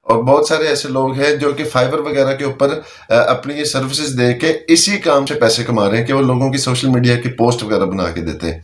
और बहुत सारे ऐसे लोग हैं जो कि फाइवर वगैरह के ऊपर अपनी ये सर्विसेज दे के इसी काम से पैसे कमा रहे हैं कि वो लोगों की सोशल मीडिया की पोस्ट वगैरह बना के देते हैं।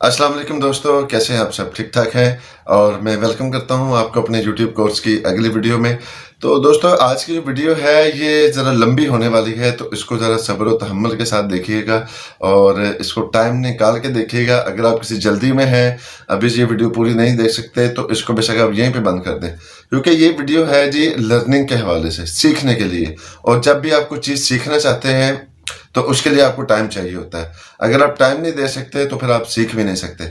अस्सलाम वालेकुम दोस्तों, कैसे हैं आप? सब ठीक ठाक हैं और मैं वेलकम करता हूं आपको अपने YouTube कोर्स की अगली वीडियो में। तो दोस्तों, आज की जो वीडियो है ये ज़रा लंबी होने वाली है, तो इसको ज़रा सब्र और तहम्मुल के साथ देखिएगा और इसको टाइम निकाल के देखिएगा। अगर आप किसी जल्दी में हैं, अभी ये वीडियो पूरी नहीं देख सकते, तो इसको बेशक आप यहीं पे बंद कर दें, क्योंकि ये वीडियो है जी लर्निंग के हवाले से, सीखने के लिए। और जब भी आप कुछ चीज़ सीखना चाहते हैं तो उसके लिए आपको टाइम चाहिए होता है। अगर आप टाइम नहीं दे सकते तो फिर आप सीख भी नहीं सकते।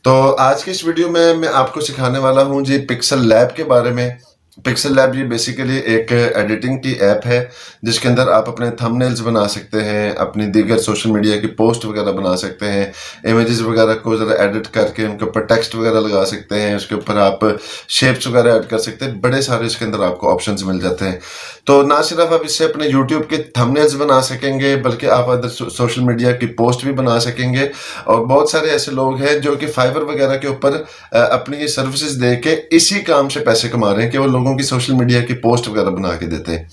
तो आज की इस वीडियो में मैं आपको सिखाने वाला हूं जी पिक्सल लैब के बारे में। पिक्सल लैब ये बेसिकली एक एडिटिंग की ऐप है जिसके अंदर आप अपने थंबनेल्स बना सकते हैं, अपनी दीगर सोशल मीडिया की पोस्ट वगैरह बना सकते हैं, इमेजेस वगैरह को ज़रा एडिट करके उनके ऊपर टेक्स्ट वगैरह लगा सकते हैं, उसके ऊपर आप शेप्स वगैरह ऐड कर सकते हैं। बड़े सारे इसके अंदर आपको ऑप्शंस मिल जाते हैं। तो ना सिर्फ आप इससे अपने यूट्यूब के थंबनेल्स बना सकेंगे, बल्कि आप अदर सोशल मीडिया की पोस्ट भी बना सकेंगे। और बहुत सारे ऐसे लोग हैं जो कि फाइवर वगैरह के ऊपर अपनी ये सर्विसेज दे के इसी काम से पैसे कमा रहे हैं कि वो लोगों की सोशल मीडिया की पोस्ट वगैरह बना के देते हैं।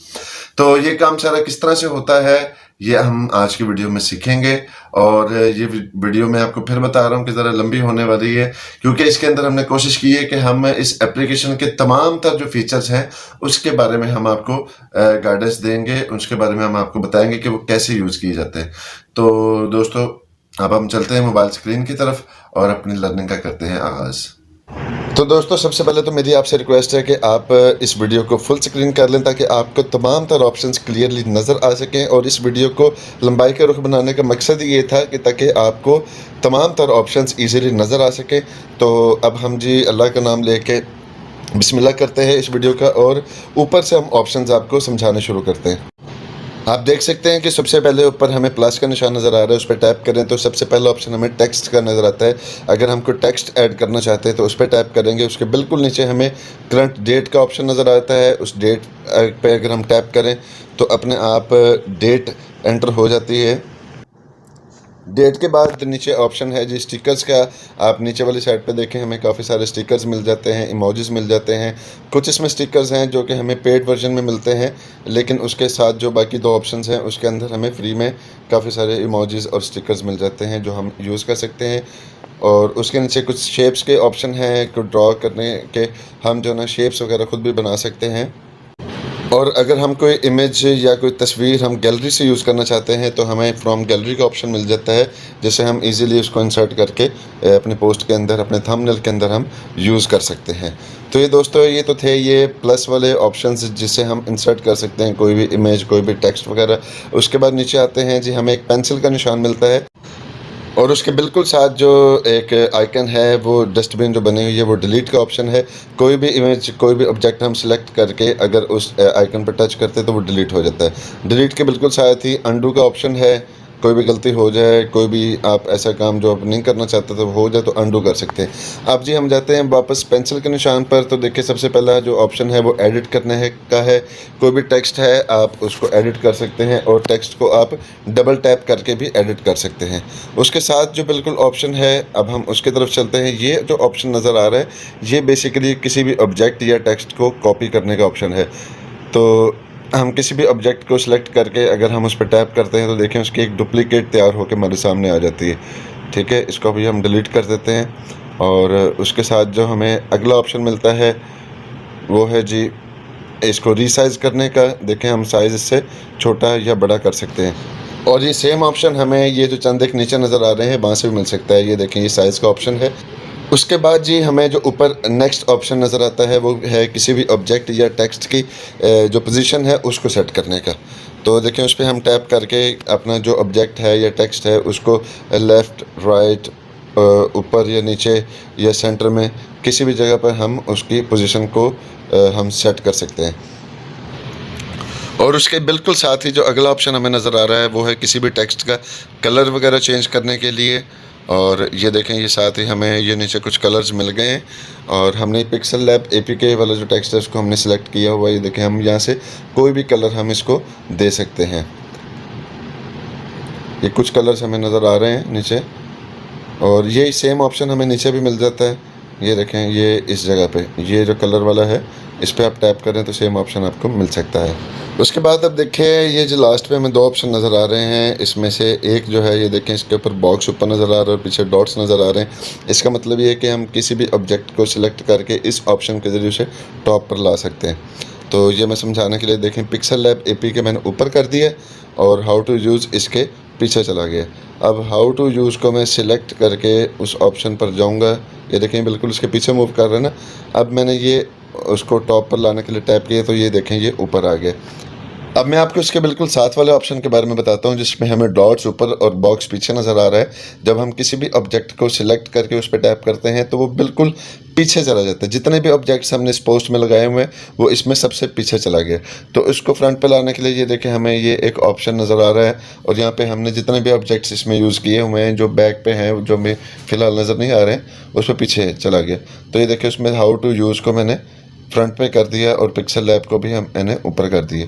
तो ये काम सारा किस तरह से होता है ये हम आज की वीडियो में सीखेंगे। और ये वीडियो मैं आपको फिर बता रहा हूँ कि ज़रा लंबी होने वाली है, क्योंकि इसके अंदर हमने कोशिश की है कि हम इस एप्लीकेशन के तमाम तर जो फीचर्स हैं उसके बारे में हम आपको गाइडेंस देंगे, उसके बारे में हम आपको बताएंगे कि वो कैसे यूज़ किए जाते हैं। तो दोस्तों, अब हम चलते हैं मोबाइल स्क्रीन की तरफ और अपनी लर्निंग का करते हैं आगाज़। तो दोस्तों, सबसे पहले तो मेरी आपसे रिक्वेस्ट है कि आप इस वीडियो को फुल स्क्रीन कर लें ताकि आपको तमाम तर ऑप्शंस क्लियरली नज़र आ सकें। और इस वीडियो को लंबाई का रुख बनाने का मकसद ये था कि ताकि आपको तमाम तर ऑप्शंस ईज़िली नज़र आ सकें। तो अब हम जी अल्लाह का नाम लेके बिस्मिल्लाह करते हैं इस वीडियो का और ऊपर से हम ऑप्शंस आपको समझाने शुरू करते हैं। आप देख सकते हैं कि सबसे पहले ऊपर हमें प्लस का निशान नज़र आ रहा है, उस पर टैप करें तो सबसे पहला ऑप्शन हमें टेक्स्ट का नज़र आता है। अगर हमको टेक्स्ट ऐड करना चाहते हैं तो उस पर टैप करेंगे। उसके बिल्कुल नीचे हमें करंट डेट का ऑप्शन नज़र आता है। उस डेट पे अगर हम टैप करें तो अपने आप डेट एंटर हो जाती है। डेट के बाद नीचे ऑप्शन है जी स्टिकर्स का। आप नीचे वाली साइड पे देखें, हमें काफ़ी सारे स्टिकर्स मिल जाते हैं, इमोजीज मिल जाते हैं। कुछ इसमें स्टिकर्स हैं जो कि हमें पेड वर्जन में मिलते हैं, लेकिन उसके साथ जो बाकी दो ऑप्शंस हैं उसके अंदर हमें फ्री में काफ़ी सारे इमोजीज और स्टिकर्स मिल जाते हैं जो हम यूज़ कर सकते हैं। और उसके नीचे कुछ शेप्स के ऑप्शन हैं, कुछ ड्रॉ करने के, हम जो ना शेप्स वगैरह ख़ुद भी बना सकते हैं। और अगर हम कोई इमेज या कोई तस्वीर हम गैलरी से यूज़ करना चाहते हैं तो हमें फ्रॉम गैलरी का ऑप्शन मिल जाता है, जिससे हम इजीली उसको इंसर्ट करके अपने पोस्ट के अंदर, अपने थंबनेल के अंदर हम यूज़ कर सकते हैं। तो ये दोस्तों, ये तो थे ये प्लस वाले ऑप्शंस जिससे हम इंसर्ट कर सकते हैं कोई भी इमेज, कोई भी टेक्स्ट वगैरह। उसके बाद नीचे आते हैं जी, हमें एक पेंसिल का निशान मिलता है और उसके बिल्कुल साथ जो एक आइकन है वो डस्टबिन जो बनी हुई है वो डिलीट का ऑप्शन है। कोई भी इमेज, कोई भी ऑब्जेक्ट हम सिलेक्ट करके अगर उस आइकन पर टच करते हैं तो वो डिलीट हो जाता है। डिलीट के बिल्कुल साथ ही अंडू का ऑप्शन है। कोई भी गलती हो जाए, कोई भी आप ऐसा काम जो आप नहीं करना चाहते तो हो जाए तो अंडू कर सकते हैं। अब जी हम जाते हैं वापस पेंसिल के निशान पर। तो देखिए, सबसे पहला जो ऑप्शन है वो एडिट करने का है। कोई भी टेक्स्ट है आप उसको एडिट कर सकते हैं और टेक्स्ट को आप डबल टैप करके भी एडिट कर सकते हैं। उसके साथ जो बिल्कुल ऑप्शन है, अब हम उसकी तरफ चलते हैं। ये जो ऑप्शन नज़र आ रहा है ये बेसिकली किसी भी ऑब्जेक्ट या टेक्स्ट को कॉपी करने का ऑप्शन है। तो हम किसी भी ऑब्जेक्ट को सिलेक्ट करके अगर हम उस पर टैप करते हैं तो देखें उसकी एक डुप्लीकेट तैयार होकर हमारे सामने आ जाती है। ठीक है, इसको भी हम डिलीट कर देते हैं। और उसके साथ जो हमें अगला ऑप्शन मिलता है वो है जी इसको रीसाइज़ करने का। देखें, हम साइज़ इससे छोटा या बड़ा कर सकते हैं। और ये सेम ऑप्शन हमें ये जो चंद एक नीचे नज़र आ रहे हैं वहाँ से भी मिल सकता है। ये देखें, ये साइज़ का ऑप्शन है। उसके बाद जी हमें जो ऊपर नेक्स्ट ऑप्शन नज़र आता है वो है किसी भी ऑब्जेक्ट या टेक्स्ट की जो पोजीशन है उसको सेट करने का। तो देखें, उस पर हम टैप करके अपना जो ऑब्जेक्ट है या टेक्स्ट है उसको लेफ़्ट, राइट, ऊपर या नीचे या सेंटर में किसी भी जगह पर हम उसकी पोजीशन को हम सेट कर सकते हैं। और उसके बिल्कुल साथ ही जो अगला ऑप्शन हमें नज़र आ रहा है वो है किसी भी टेक्स्ट का कलर वगैरह चेंज करने के लिए। और ये देखें, ये साथ ही हमें ये नीचे कुछ कलर्स मिल गए हैं। और हमने पिक्सल लैब APK वाला जो टेक्स्ट है उसको हमने सेलेक्ट किया हुआ है। ये देखें, हम यहाँ से कोई भी कलर हम इसको दे सकते हैं। ये कुछ कलर्स हमें नज़र आ रहे हैं नीचे, और ये सेम ऑप्शन हमें नीचे भी मिल जाता है। ये देखें, ये इस जगह पे ये जो कलर वाला है इस पर आप टैप करें तो सेम ऑप्शन आपको मिल सकता है। उसके बाद अब देखें, ये जो लास्ट पे हमें 2 ऑप्शन नज़र आ रहे हैं, इसमें से एक जो है ये देखें, इसके ऊपर बॉक्स ऊपर नज़र आ रहा है और पीछे डॉट्स नज़र आ रहे हैं। इसका मतलब ये है कि हम किसी भी ऑब्जेक्ट को सिलेक्ट करके इस ऑप्शन के ज़रिए उसे टॉप पर ला सकते हैं। तो ये मैं समझाने के लिए देखें, पिक्सल लैब APK मैंने ऊपर कर दिया और हाउ टू यूज़ इसके पीछे चला गया। अब हाउ टू यूज़ को मैं सिलेक्ट करके उस ऑप्शन पर जाऊंगा। ये देखें बिल्कुल इसके पीछे मूव कर रहा है ना। अब मैंने ये उसको टॉप पर लाने के लिए टैप किया तो ये देखें ये ऊपर आ गया। अब मैं आपको इसके बिल्कुल साथ वाले ऑप्शन के बारे में बताता हूँ, जिसमें हमें डॉट्स ऊपर और बॉक्स पीछे नज़र आ रहा है। जब हम किसी भी ऑब्जेक्ट को सिलेक्ट करके उस पर टैप करते हैं तो वो बिल्कुल पीछे चला जाता है। जितने भी ऑब्जेक्ट्स हमने इस पोस्ट में लगाए हुए हैं वो इसमें सबसे पीछे चला गया। तो इसको फ्रंट पे लाने के लिए ये देखें, हमें ये एक ऑप्शन नज़र आ रहा है और यहाँ पे हमने जितने भी ऑब्जेक्ट्स इसमें यूज़ किए हुए हैं, जो बैक पे हैं, जो हमें फ़िलहाल नज़र नहीं आ रहे हैं, उस पर पीछे चला गया। तो ये देखें, उसमें हाउ टू यूज़ को मैंने फ्रंट पे कर दिया और पिक्सल लैब को भी मैंने ऊपर कर दिया।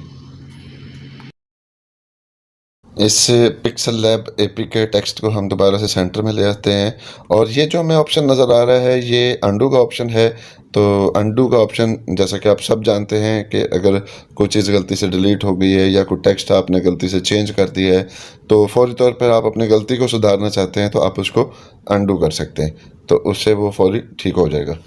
इस पिक्सल लैब APK टेक्स्ट को हम दोबारा से सेंटर में ले आते हैं और ये जो हमें ऑप्शन नज़र आ रहा है ये अंडू का ऑप्शन है। तो अंडू का ऑप्शन, जैसा कि आप सब जानते हैं कि अगर कोई चीज़ गलती से डिलीट हो गई है या कोई टेक्स्ट आपने गलती से चेंज कर दिया है तो फौरी तौर पर आप अपनी गलती को सुधारना चाहते हैं तो आप उसको अंडू कर सकते हैं, तो उससे वो फौरी ठीक हो जाएगा।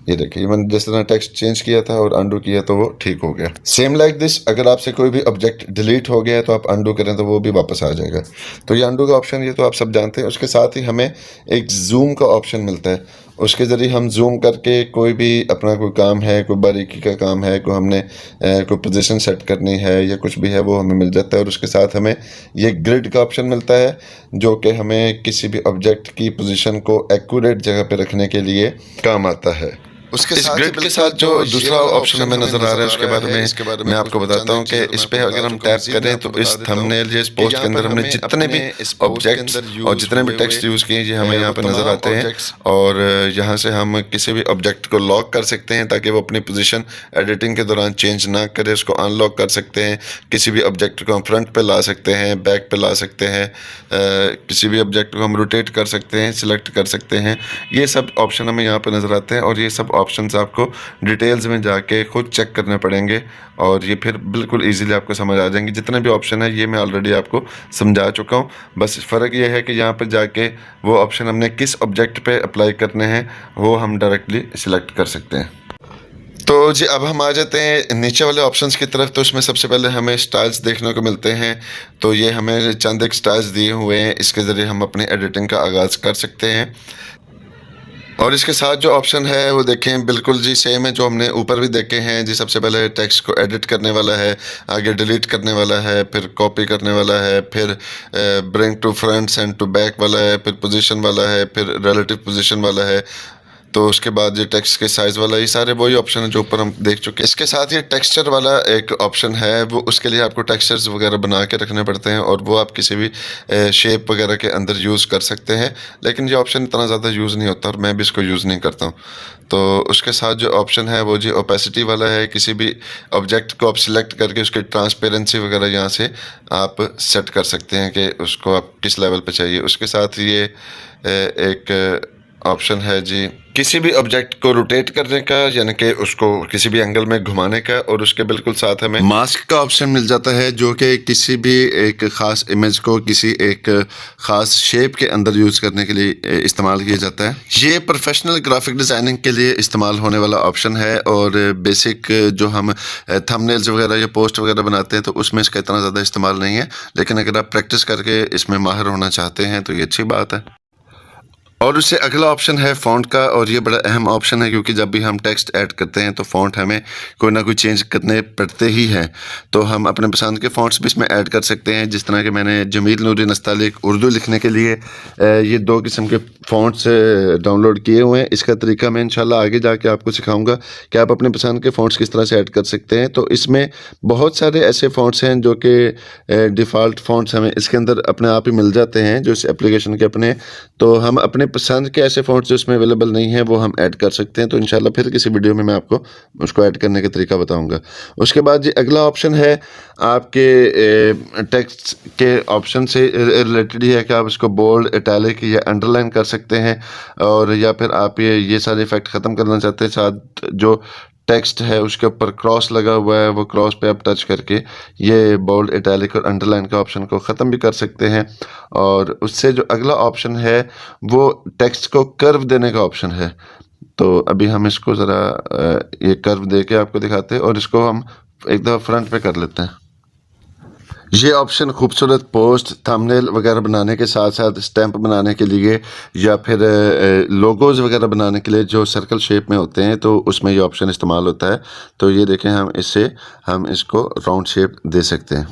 ये देखिए, मैंने जिस तरह टेक्स्ट चेंज किया था और अंडू किया तो वो ठीक हो गया। सेम लाइक दिस, अगर आपसे कोई भी ऑब्जेक्ट डिलीट हो गया है तो आप अंडू करें तो वो भी वापस आ जाएगा। तो ये अंडू का ऑप्शन, ये तो आप सब जानते हैं। उसके साथ ही हमें एक जूम का ऑप्शन मिलता है, उसके ज़रिए हम जूम करके कोई भी अपना कोई काम है, कोई बारीकी का काम है, कोई हमने कोई पोजीशन सेट करनी है या कुछ भी है वो हमें मिल जाता है। और उसके साथ हमें ये ग्रिड का ऑप्शन मिलता है जो कि हमें किसी भी ऑब्जेक्ट की पोजीशन को एक्यूरेट जगह पे रखने के लिए काम आता है। उसके इस ग्रिड के साथ जो दूसरा ऑप्शन हमें नजर आ रहा है उसके बारे में मैं आपको बताता हूँ कि इस पे अगर हम टैप करें तो इस थंबनेल या इस पोस्ट के अंदर हमने जितने भी ऑब्जेक्ट्स और जितने भी टेक्स्ट यूज़ किए ये हमें यहाँ पे नज़र आते हैं और यहाँ से हम किसी भी ऑब्जेक्ट को लॉक कर सकते हैं ताकि वो अपनी पोजीशन एडिटिंग के दौरान चेंज ना करे। उसको अनलॉक कर सकते हैं, किसी भी ऑब्जेक्ट को हम फ्रंट पे ला सकते हैं, बैक पे ला सकते हैं, किसी भी ऑब्जेक्ट को हम रोटेट कर सकते हैं, सिलेक्ट कर सकते हैं। ये सब ऑप्शन हमें यहाँ पे नज़र आते हैं और ये सब ऑप्शंस आपको डिटेल्स में जाके खुद चेक करने पड़ेंगे और ये फिर बिल्कुल इजीली आपको समझ आ जाएंगे। जितने भी ऑप्शन है ये मैं ऑलरेडी आपको समझा चुका हूँ। बस फ़र्क ये है कि यहाँ पर जाके वो ऑप्शन हमने किस ऑब्जेक्ट पे अप्लाई करने हैं वो हम डायरेक्टली सिलेक्ट कर सकते हैं। तो जी अब हम आ जाते हैं नीचे वाले ऑप्शंस की तरफ। तो उसमें सबसे पहले हमें स्टाइल्स देखने को मिलते हैं। तो ये हमें चंद एक स्टाइल्स दिए हुए हैं, इसके ज़रिए हम अपनी एडिटिंग का आगाज़ कर सकते हैं। और इसके साथ जो ऑप्शन है वो देखें बिल्कुल जी सेम है जो हमने ऊपर भी देखे हैं जी। सबसे पहले टेक्स्ट को एडिट करने वाला है, आगे डिलीट करने वाला है, फिर कॉपी करने वाला है, फिर bring to front, send to back वाला है, फिर पोजीशन वाला है, फिर रिलेटिव पोजीशन वाला है। तो उसके बाद ये टेक्स्ट के साइज़ वाला, ये सारे वही ऑप्शन है जो ऊपर हम देख चुके हैं। इसके साथ ये टेक्सचर वाला एक ऑप्शन है, वो उसके लिए आपको टेक्सचर्स वगैरह बना के रखने पड़ते हैं और वो आप किसी भी शेप वगैरह के अंदर यूज़ कर सकते हैं, लेकिन ये ऑप्शन इतना ज़्यादा यूज़ नहीं होता और मैं भी इसको यूज़ नहीं करता हूँ। तो उसके साथ जो ऑप्शन है वो जी ओपेसिटी वाला है। किसी भी ऑब्जेक्ट को आप सिलेक्ट करके उसकी ट्रांसपेरेंसी वगैरह यहाँ से आप सेट कर सकते हैं कि उसको आप किस लेवल पे चाहिए। उसके साथ ये एक ऑप्शन है जी किसी भी ऑब्जेक्ट को रोटेट करने का, यानी कि उसको किसी भी एंगल में घुमाने का। और उसके बिल्कुल साथ हमें मास्क का ऑप्शन मिल जाता है जो कि किसी भी एक ख़ास इमेज को किसी एक ख़ास शेप के अंदर यूज़ करने के लिए इस्तेमाल किया जाता है। ये प्रोफेशनल ग्राफिक डिज़ाइनिंग के लिए इस्तेमाल होने वाला ऑप्शन है और बेसिक जो हम थंबनेल्स वगैरह या पोस्ट वगैरह बनाते हैं तो उसमें इसका इतना ज़्यादा इस्तेमाल नहीं है, लेकिन अगर आप प्रैक्टिस करके इसमें माहिर होना चाहते हैं तो ये अच्छी बात है। और उससे अगला ऑप्शन है फ़ॉन्ट का, और ये बड़ा अहम ऑप्शन है क्योंकि जब भी हम टेक्स्ट ऐड करते हैं तो फ़ॉन्ट हमें कोई ना कोई चेंज करने पड़ते ही हैं। तो हम अपने पसंद के फ़ॉन्ट्स भी इसमें ऐड कर सकते हैं, जिस तरह के मैंने जमील नूरी नस्तालिक उर्दू लिखने के लिए ये 2 किस्म के फ़ॉन्ट्स डाउनलोड किए हुए हैं। इसका तरीका मैं इंशाल्लाह आगे जाके आपको सिखाऊंगा कि आप अपने पसंद के फ़ॉन्ट्स किस तरह से ऐड कर सकते हैं। तो इसमें बहुत सारे ऐसे फ़ॉन्ट्स हैं जो कि डिफ़ॉल्ट फ़ॉन्ट्स हमें इसके अंदर अपने आप ही मिल जाते हैं जो इस एप्लीकेशन के अपने। तो हम अपने पसंद के ऐसे फ़ॉन्ट्स जो इसमें अवेलेबल नहीं है वो हम ऐड कर सकते हैं। तो इंशाल्लाह फिर किसी वीडियो में मैं आपको उसको ऐड करने का तरीका बताऊंगा। उसके बाद ये अगला ऑप्शन है आपके टेक्स्ट के ऑप्शन से रिलेटेड ही है कि आप इसको बोल्ड, इटैलिक या अंडरलाइन कर सकते हैं, और या फिर आप ये सारे इफ़ेक्ट ख़त्म करना चाहते हैं। साथ जो टेक्स्ट है उसके ऊपर क्रॉस लगा हुआ है, वो क्रॉस पे आप टच करके ये बोल्ड, इटैलिक और अंडरलाइन का ऑप्शन को ख़त्म भी कर सकते हैं। और उससे जो अगला ऑप्शन है वो टेक्स्ट को कर्व देने का ऑप्शन है। तो अभी हम इसको ज़रा ये कर्व दे के आपको दिखाते हैं और इसको हम एक दफ़ा फ्रंट पे कर लेते हैं। ये ऑप्शन खूबसूरत पोस्ट, थंबनेल वगैरह बनाने के साथ साथ स्टैंप बनाने के लिए या फिर लोगोज़ वगैरह बनाने के लिए जो सर्कल शेप में होते हैं, तो उसमें ये ऑप्शन इस्तेमाल होता है। तो ये देखें, हम इसको राउंड शेप दे सकते हैं।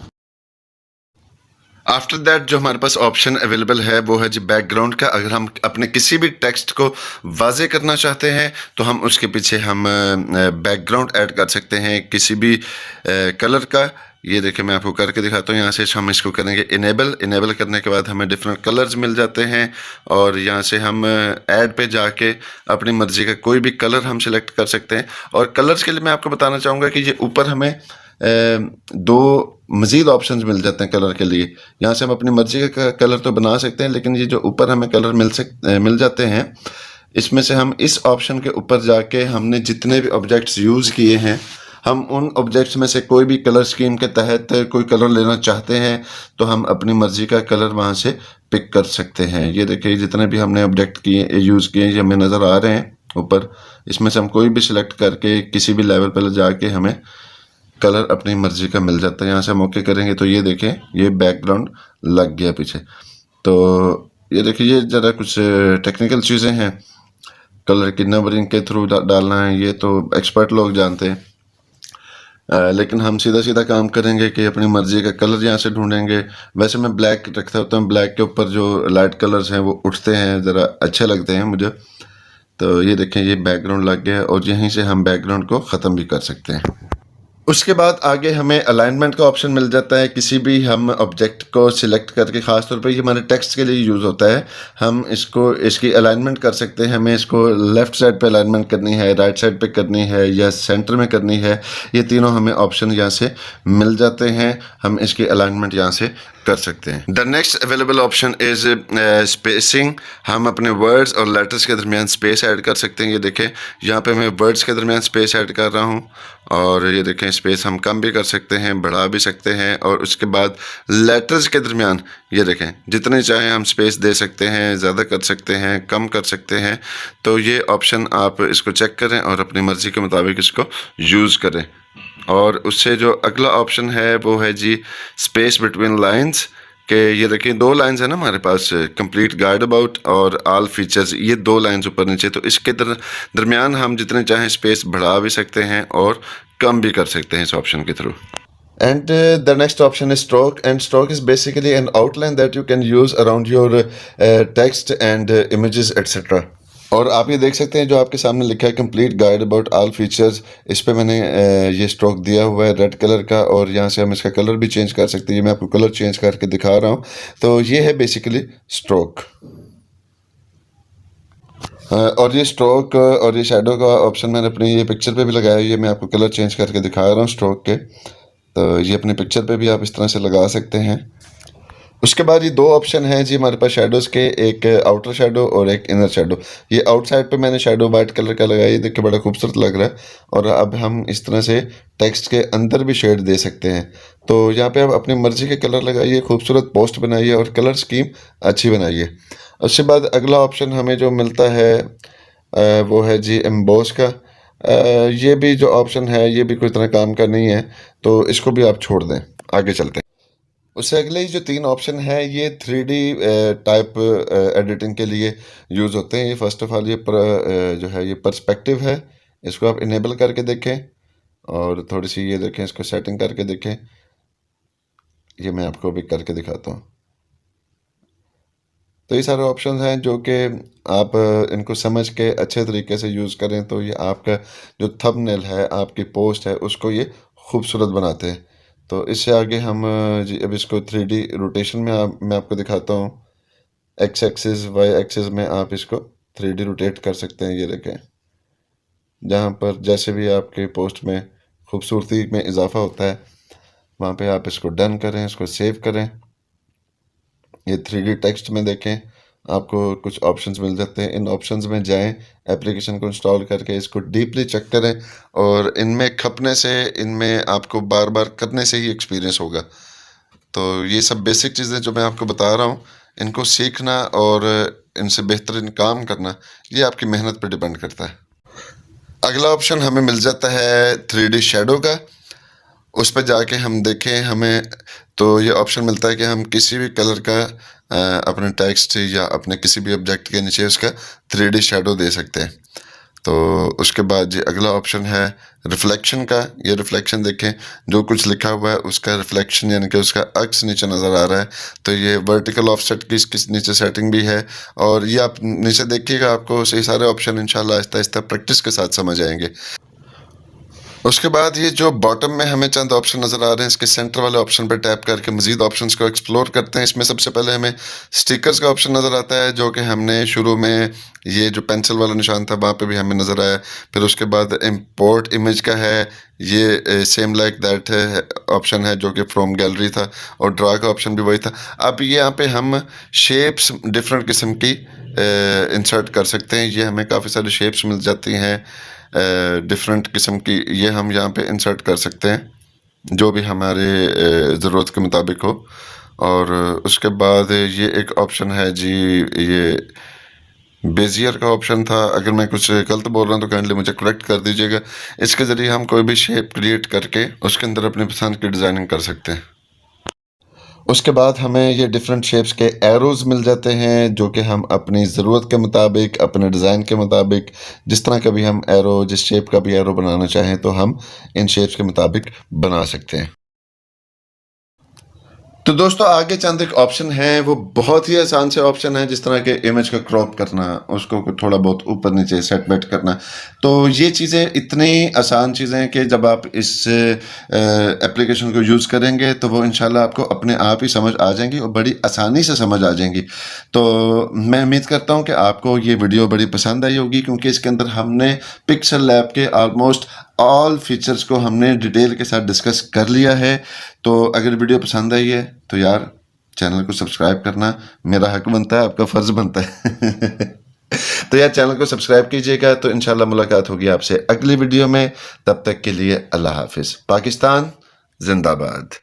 आफ्टर दैट जो हमारे पास ऑप्शन अवेलेबल है वो है जी बैकग्राउंड का। अगर हम अपने किसी भी टेक्स्ट को वाज़े करना चाहते हैं तो हम उसके पीछे हम बैकग्राउंड ऐड कर सकते हैं किसी भी कलर का। ये देखिए, मैं आपको करके दिखाता हूँ। यहाँ से हम इसको करेंगे इनेबल करने के बाद हमें डिफरेंट कलर्स मिल जाते हैं और यहाँ से हम ऐड पे जाके अपनी मर्ज़ी का कोई भी कलर हम सिलेक्ट कर सकते हैं। और कलर्स के लिए मैं आपको बताना चाहूँगा कि ये ऊपर हमें दो मज़ीद ऑप्शंस मिल जाते हैं कलर के लिए। यहाँ से हम अपनी मर्ज़ी का कलर तो बना सकते हैं, लेकिन ये जो ऊपर हमें कलर मिल जाते हैं, इसमें से हम इस ऑप्शन के ऊपर जाके हमने जितने भी ऑब्जेक्ट्स यूज़ किए हैं, हम उन ऑब्जेक्ट्स में से कोई भी कलर स्कीम के तहत कोई कलर लेना चाहते हैं तो हम अपनी मर्ज़ी का कलर वहाँ से पिक कर सकते हैं। ये देखिए, जितने भी हमने ऑब्जेक्ट किए यूज़ किए ये हमें नज़र आ रहे हैं ऊपर। इसमें से हम कोई भी सिलेक्ट करके किसी भी लेवल पर जाके हमें कलर अपनी मर्ज़ी का मिल जाता है। यहाँ से हम ओके करेंगे तो ये देखें, ये बैकग्राउंड लग गया पीछे। तो ये देखिए, ये ज़रा कुछ टेक्निकल चीज़ें हैं। कलर की नंबरिंग के थ्रू डालना है, ये तो एक्सपर्ट लोग जानते हैं। लेकिन हम सीधा काम करेंगे कि अपनी मर्ज़ी का कलर यहाँ से ढूंढेंगे। वैसे मैं ब्लैक रखता होता हूँ, ब्लैक के ऊपर जो लाइट कलर्स हैं वो उठते हैं, ज़रा अच्छे लगते हैं मुझे। तो ये देखें, ये बैकग्राउंड लग गया और यहीं से हम बैकग्राउंड को ख़त्म भी कर सकते हैं। उसके बाद आगे हमें अलाइनमेंट का ऑप्शन मिल जाता है। किसी भी हम ऑब्जेक्ट को सिलेक्ट करके, ख़ास तौर पे ये हमारे टेक्स्ट के लिए यूज़ होता है, हम इसकी अलाइनमेंट कर सकते हैं। हमें इसको लेफ़्ट साइड पे अलाइनमेंट करनी है, राइट साइड पे करनी है या सेंटर में करनी है, ये तीनों हमें ऑप्शन यहाँ से मिल जाते हैं। हम इसकी अलाइनमेंट यहाँ से कर सकते हैं। The next available option is spacing. हम अपने वर्ड्स और लेटर्स के दरमियान स्पेस ऐड कर सकते हैं। ये देखें, यहाँ पे मैं वर्ड्स के दरमियान स्पेस ऐड कर रहा हूँ और ये देखें, स्पेस हम कम भी कर सकते हैं, बढ़ा भी सकते हैं। और उसके बाद लेटर्स के दरमियान ये देखें, जितने चाहें हम स्पेस दे सकते हैं, ज़्यादा कर सकते हैं, कम कर सकते हैं। तो ये ऑप्शन आप इसको चेक करें और अपनी मर्ज़ी के मुताबिक इसको यूज़ करें। और उससे जो अगला ऑप्शन है वो है जी स्पेस बिटवीन लाइंस। के ये देखिए, दो लाइंस है ना हमारे पास, कंप्लीट गाइड अबाउट और ऑल फीचर्स, ये दो लाइंस ऊपर नीचे। तो इसके दरमियान हम जितने चाहें स्पेस बढ़ा भी सकते हैं और कम भी कर सकते हैं इस ऑप्शन के through. And the next option is stroke, and stroke is basically an outline that you can use around your text and images etc. और आप ये देख सकते हैं जो आपके सामने लिखा है complete guide about all features, इस पे मैंने ये स्ट्रोक दिया हुआ है रेड कलर का और यहाँ से हम इसका कलर भी चेंज कर सकते हैं। ये मैं आपको कलर चेंज करके दिखा रहा हूँ। तो ये है बेसिकली स्ट्रोक। और ये स्ट्रोक और ये शैडो का ऑप्शन मैंने अपनी ये पिक्चर पे भी लगाया है। ये मैं आपको कलर चेंज करके दिखा रहा हूँ स्ट्रोक के। तो ये अपनी पिक्चर पे भी आप इस तरह से लगा सकते हैं। उसके बाद ये दो ऑप्शन हैं जी हमारे पास शैडोज़ के, एक आउटर शैडो और एक इनर शैडो। ये आउटसाइड पे मैंने शैडो वाइट कलर का लगाया, ये देख के बड़ा खूबसूरत लग रहा है। और अब हम इस तरह से टेक्स्ट के अंदर भी शेड दे सकते हैं। तो यहाँ पे आप अपनी मर्ज़ी के कलर लगाइए, खूबसूरत पोस्ट बनाइए और कलर स्कीम अच्छी बनाइए। उसके बाद अगला ऑप्शन हमें जो मिलता है वो है जी एम्बोस का। ये भी जो ऑप्शन है ये भी कोई तरह काम का नहीं है, तो इसको भी आप छोड़ दें, आगे चलते हैं। उससे अगले ही जो तीन ऑप्शन है ये 3D टाइप एडिटिंग के लिए यूज़ होते हैं। ये फर्स्ट ऑफ ऑल जो है ये पर्सपेक्टिव है, इसको आप इनेबल करके देखें और थोड़ी सी ये देखें, इसको सेटिंग करके देखें। ये मैं आपको भी करके दिखाता हूँ। तो ये सारे ऑप्शन हैं जो कि आप इनको समझ के अच्छे तरीके से यूज़ करें तो ये आपका जो थंबनेल है, आपकी पोस्ट है, उसको ये खूबसूरत बनाते हैं। तो इससे आगे हम जी अब इसको 3D रोटेशन में मैं आपको दिखाता हूँ। एक्स एक्सिस वाई एक्सिस में आप इसको 3D रोटेट कर सकते हैं। ये देखें, जहाँ पर जैसे भी आपके पोस्ट में खूबसूरती में इजाफा होता है वहाँ पे आप इसको डन करें, इसको सेव करें। ये 3D टेक्स्ट में देखें आपको कुछ ऑप्शंस मिल जाते हैं। इन ऑप्शंस में जाएं, एप्लीकेशन को इंस्टॉल करके इसको डीपली चेक करें, और इनमें खपने से, इनमें आपको बार बार करने से ही एक्सपीरियंस होगा। तो ये सब बेसिक चीज़ें जो मैं आपको बता रहा हूँ, इनको सीखना और इनसे बेहतरीन काम करना, ये आपकी मेहनत पर डिपेंड करता है। अगला ऑप्शन हमें मिल जाता है 3D शैडो का। उस पर जाके हम देखें, हमें तो ये ऑप्शन मिलता है कि हम किसी भी कलर का अपने टेक्स्ट या अपने किसी भी ऑब्जेक्ट के नीचे उसका 3D शैडो दे सकते हैं। तो उसके बाद ये अगला ऑप्शन है रिफ्लेक्शन का। ये रिफ्लेक्शन देखें, जो कुछ लिखा हुआ है उसका रिफ्लेक्शन यानी कि उसका अक्स नीचे नज़र आ रहा है। तो ये वर्टिकल ऑफसेट की इसकी नीचे सेटिंग भी है, और ये आप नीचे देखिएगा, आपको सही सारे ऑप्शन इंशाल्लाह आहिस्ता आहिस्ता प्रैक्टिस के साथ समझ आएंगे। उसके बाद ये जो बॉटम में हमें चंद ऑप्शन नज़र आ रहे हैं, इसके सेंटर वाले ऑप्शन पर टैप करके मज़ीद ऑप्शंस को एक्सप्लोर करते हैं। इसमें सबसे पहले हमें स्टिकर्स का ऑप्शन नज़र आता है, जो कि हमने शुरू में ये जो पेंसिल वाला निशान था वहाँ पे भी हमें नज़र आया। फिर उसके बाद इंपोर्ट इमेज का है, ये सेम लाइक दैट है ऑप्शन है, जो कि फ्रॉम गैलरी था, और ड्रा का ऑप्शन भी वही था। अब ये यहाँ पे हम शेप्स डिफरेंट किस्म की इंसर्ट कर सकते हैं। ये हमें काफ़ी सारी शेप्स मिल जाती हैं डिफरेंट किस्म की, ये हम यहाँ पे इंसर्ट कर सकते हैं जो भी हमारे ज़रूरत के मुताबिक हो। और उसके बाद ये एक ऑप्शन है जी, ये बेजियर का ऑप्शन था। अगर मैं कुछ गलत बोल रहा हूँ तो काइंडली मुझे करेक्ट कर दीजिएगा। इसके ज़रिए हम कोई भी शेप क्रिएट करके उसके अंदर अपनी पसंद की डिज़ाइनिंग कर सकते हैं। उसके बाद हमें ये डिफरेंट शेप्स के एरोज़ मिल जाते हैं, जो कि हम अपनी ज़रूरत के मुताबिक, अपने डिज़ाइन के मुताबिक, जिस तरह का भी हम एरो, जिस शेप का भी एरो बनाना चाहें, तो हम इन शेप्स के मुताबिक बना सकते हैं। तो दोस्तों आगे चंद एक ऑप्शन है, वो बहुत ही आसान से ऑप्शन है, जिस तरह के इमेज का क्रॉप करना, उसको थोड़ा बहुत ऊपर नीचे सेट बेट करना। तो ये चीज़ें इतनी आसान चीज़ें हैं कि जब आप इस एप्लीकेशन को यूज़ करेंगे तो वो इंशाल्लाह आपको अपने आप ही समझ आ जाएंगी, और बड़ी आसानी से समझ आ जाएंगी। तो मैं उम्मीद करता हूँ कि आपको ये वीडियो बड़ी पसंद आई होगी, क्योंकि इसके अंदर हमने पिक्सल लैब के ऑलमोस्ट ऑल फीचर्स को हमने डिटेल के साथ डिस्कस कर लिया है। तो अगर वीडियो पसंद आई है तो यार चैनल को सब्सक्राइब करना मेरा हक बनता है, आपका फ़र्ज़ बनता है। तो यार चैनल को सब्सक्राइब कीजिएगा। तो इंशाल्लाह मुलाकात होगी आपसे अगली वीडियो में। तब तक के लिए अल्लाह हाफिज़। पाकिस्तान जिंदाबाद।